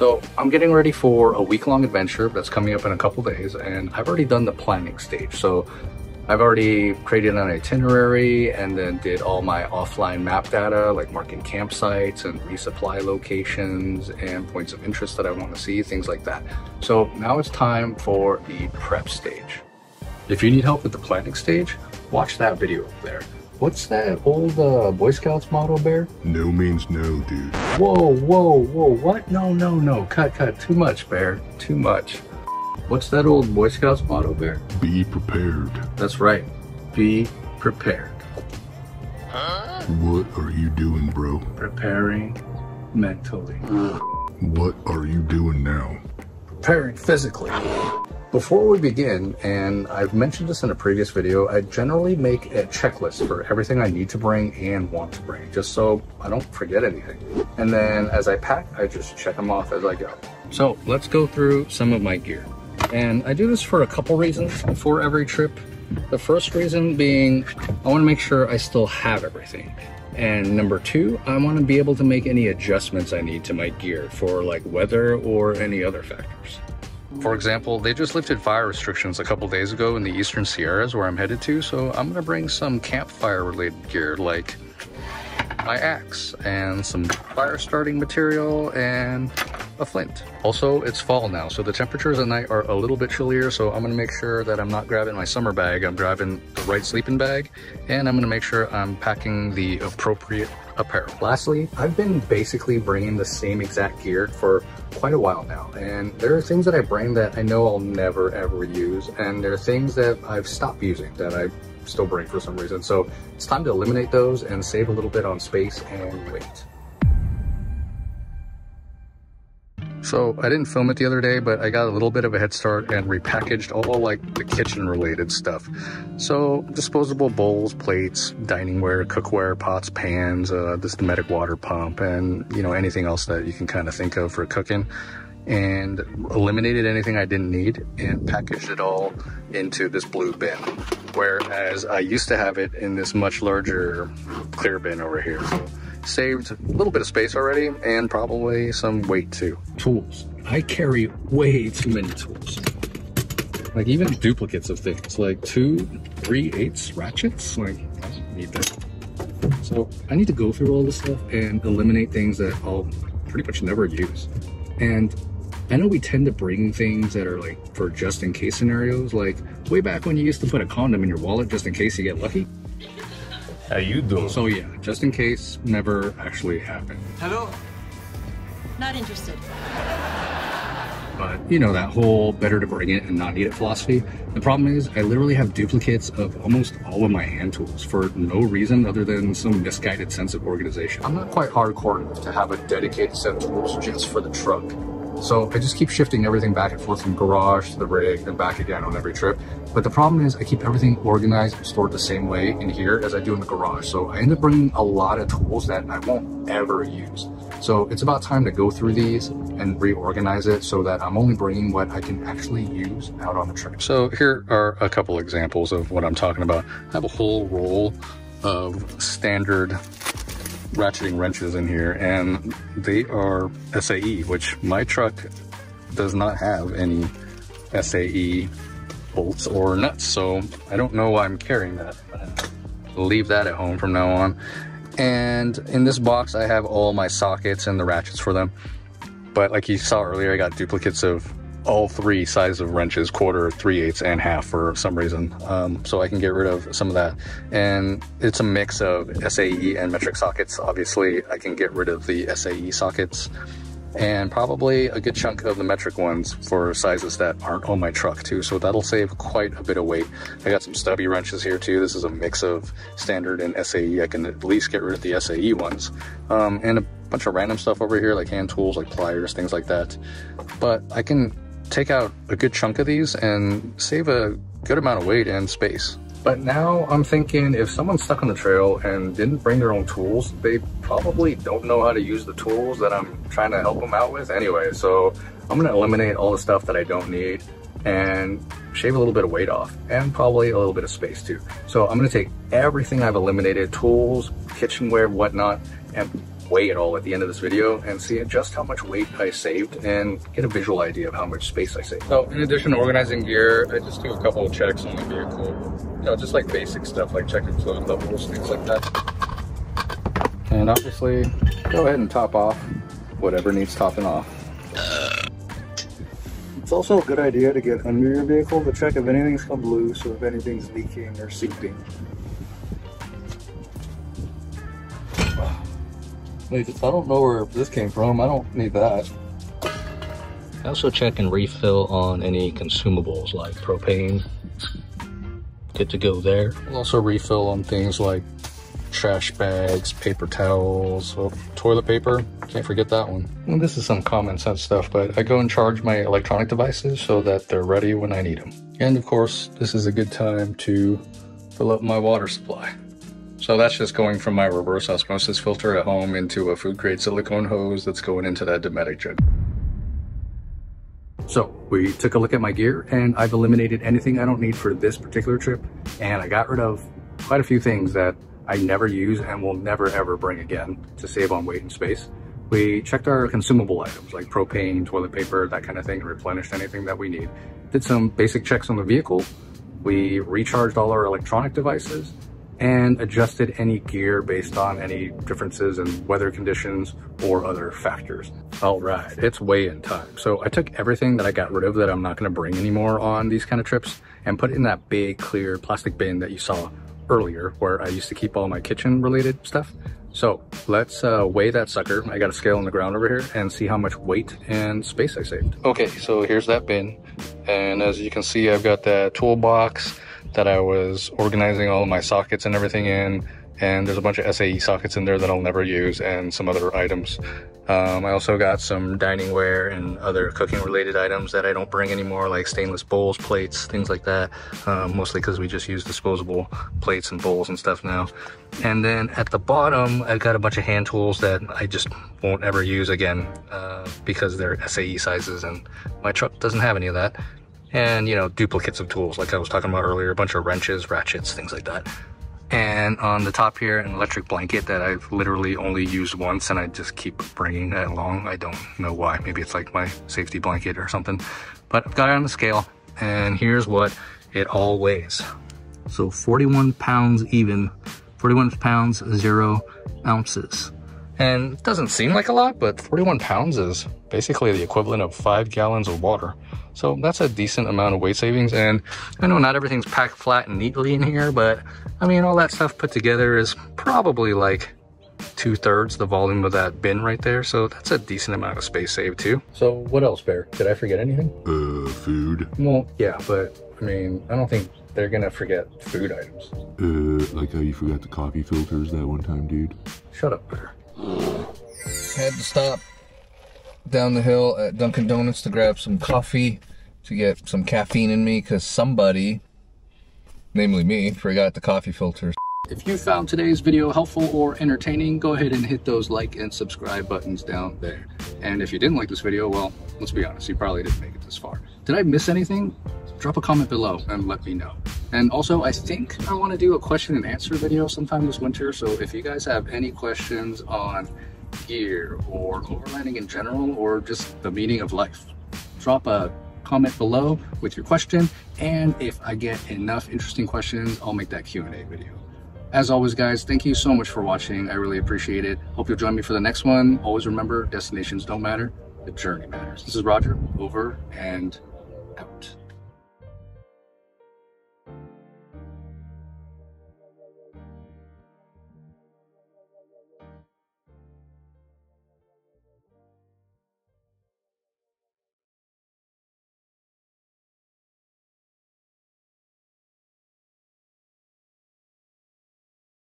So I'm getting ready for a week-long adventure that's coming up in a couple days, and I've already done the planning stage. So I've already created an itinerary and then did all my offline map data, like marking campsites and resupply locations and points of interest that I want to see, things like that. So now it's time for the prep stage. If you need help with the planning stage, watch that video up there. What's that old Boy Scouts motto, Bear? No means no, dude. Whoa, whoa, whoa, what? No. Cut. Too much, Bear. Too much. What's that old Boy Scouts motto, Bear? Be prepared. That's right. Be prepared. What are you doing, bro? Preparing mentally. What are you doing now? Preparing physically. Before we begin, and I've mentioned this in a previous video, I generally make a checklist for everything I need to bring and want to bring, just so I don't forget anything. And then as I pack, I just check them off as I go. So let's go through some of my gear. And I do this for a couple reasons for every trip. The first reason being, I want to make sure I still have everything. And number two, I want to be able to make any adjustments I need to my gear for like weather or any other factors. For example, they just lifted fire restrictions a couple days ago in the Eastern Sierras where I'm headed to, so I'm going to bring some campfire related gear like my axe and some fire starting material and a flint. Also, it's fall now, so the temperatures at night are a little bit chillier, so I'm going to make sure that I'm not grabbing my summer bag, I'm grabbing the right sleeping bag, and I'm going to make sure I'm packing the appropriate apparel. Lastly, I've been basically bringing the same exact gear for quite a while now, and there are things that I bring that I know I'll never ever use, and there are things that I've stopped using that I still bring for some reason. So it's time to eliminate those and save a little bit on space and weight. So I didn't film it the other day, but I got a little bit of a head start and repackaged all like the kitchen related stuff. So disposable bowls, plates, diningware, cookware, pots, pans, this Dometic water pump, and you know, anything else that you can kind of think of for cooking, and eliminated anything I didn't need and packaged it all into this blue bin. Whereas I used to have it in this much larger clear bin over here. So saved a little bit of space already and probably some weight too. Tools. I carry way too many tools. Like even duplicates of things, like 2 3/8 ratchets. Like, I don't need that. So I need to go through all this stuff and eliminate things that I'll pretty much never use. And I know we tend to bring things that are like for just in case scenarios, like way back when you used to put a condom in your wallet just in case you get lucky. How you doing? So yeah, just in case never actually happened. Hello? Not interested. But you know, that whole better to bring it and not need it philosophy. The problem is I literally have duplicates of almost all of my hand tools for no reason other than some misguided sense of organization. I'm not quite hardcore enough to have a dedicated set of tools just for the truck. So I just keep shifting everything back and forth from garage to the rig and back again on every trip. But the problem is I keep everything organized and stored the same way in here as I do in the garage. So I end up bringing a lot of tools that I won't ever use. So it's about time to go through these and reorganize it so that I'm only bringing what I can actually use out on the trip. So here are a couple examples of what I'm talking about. I have a whole roll of standard ratcheting wrenches in here, and they are SAE, which my truck does not have any SAE bolts or nuts, so I don't know why I'm carrying that. I'll leave that at home from now on. And in this box I have all my sockets and the ratchets for them, but like you saw earlier, I got duplicates of all 3 sizes of wrenches, 1/4, 3/8, and half for some reason, so I can get rid of some of that. And it's a mix of SAE and metric sockets. Obviously I can get rid of the SAE sockets and probably a good chunk of the metric ones for sizes that aren't on my truck too, so that'll save quite a bit of weight. I got some stubby wrenches here too. This is a mix of standard and SAE. I can at least get rid of the SAE ones, and a bunch of random stuff over here like hand tools, like pliers, things like that. But I can take out a good chunk of these and save a good amount of weight and space. But now I'm thinking, if someone's stuck on the trail and didn't bring their own tools, they probably don't know how to use the tools that I'm trying to help them out with anyway. So I'm gonna eliminate all the stuff that I don't need and shave a little bit of weight off and probably a little bit of space too. So I'm gonna take everything I've eliminated, tools, kitchenware, whatnot, and weigh it all at the end of this video and see just how much weight I saved and get a visual idea of how much space I saved. So in addition to organizing gear, I just do a couple of checks on the vehicle. You know, just like basic stuff like checking fluid levels, things like that. And obviously, go ahead and top off whatever needs topping off. It's also a good idea to get under your vehicle to check if anything's come loose or if anything's leaking or seeping. Wait, I don't know where this came from. I don't need that. I also check and refill on any consumables like propane. Good to go there. I'll also refill on things like trash bags, paper towels, toilet paper. Can't forget that one. And this is some common sense stuff, but I go and charge my electronic devices so that they're ready when I need them. And of course, this is a good time to fill up my water supply. So that's just going from my reverse osmosis filter at home into a food grade silicone hose that's going into that Dometic jug. So we took a look at my gear and I've eliminated anything I don't need for this particular trip. And I got rid of quite a few things that I never use and will never ever bring again to save on weight and space. We checked our consumable items like propane, toilet paper, that kind of thing, and replenished anything that we need. Did some basic checks on the vehicle. We recharged all our electronic devices and adjusted any gear based on any differences in weather conditions or other factors. All right, it's weigh-in time. So I took everything that I got rid of that I'm not gonna bring anymore on these kind of trips and put it in that big clear plastic bin that you saw earlier where I used to keep all my kitchen related stuff. So let's weigh that sucker. I got a scale on the ground over here and see how much weight and space I saved. Okay, so here's that bin. And as you can see, I've got that toolbox that I was organizing all of my sockets and everything in, and there's a bunch of SAE sockets in there that I'll never use and some other items. I also got some dining ware and other cooking related items that I don't bring anymore, like stainless bowls, plates, things like that, mostly because we just use disposable plates and bowls and stuff now. And then at the bottom, I've got a bunch of hand tools that I just won't ever use again because they're SAE sizes and my truck doesn't have any of that. And, you know, duplicates of tools like I was talking about earlier, a bunch of wrenches, ratchets, things like that. And on the top here, an electric blanket that I've literally only used once and I just keep bringing that along. I don't know why. Maybe it's like my safety blanket or something. But I've got it on the scale and here's what it all weighs. So 41 pounds even, 41 pounds, 0 ounces. And it doesn't seem like a lot, but 41 pounds is basically the equivalent of 5 gallons of water. So that's a decent amount of weight savings. And I know not everything's packed flat and neatly in here, but I mean, all that stuff put together is probably like 2/3 the volume of that bin right there. So that's a decent amount of space saved too. So what else, Bear? Did I forget anything? Food. Well, yeah, but I mean, I don't think they're gonna forget food items. Like how you forgot the coffee filters that one time, dude. Shut up, Bear. Had to stop down the hill at Dunkin' Donuts to grab some coffee to get some caffeine in me because somebody, namely me, forgot the coffee filters. If you found today's video helpful or entertaining, go ahead and hit those like and subscribe buttons down there. And if you didn't like this video, well, let's be honest, you probably didn't make it this far. Did I miss anything? Drop a comment below and let me know. And also, I think I want to do a question and answer video sometime this winter. So if you guys have any questions on gear or overlanding in general, or just the meaning of life, drop a comment below with your question. And if I get enough interesting questions, I'll make that Q&A video. As always, guys, thank you so much for watching. I really appreciate it. Hope you'll join me for the next one. Always remember, destinations don't matter, the journey matters. This is Roger, over and out.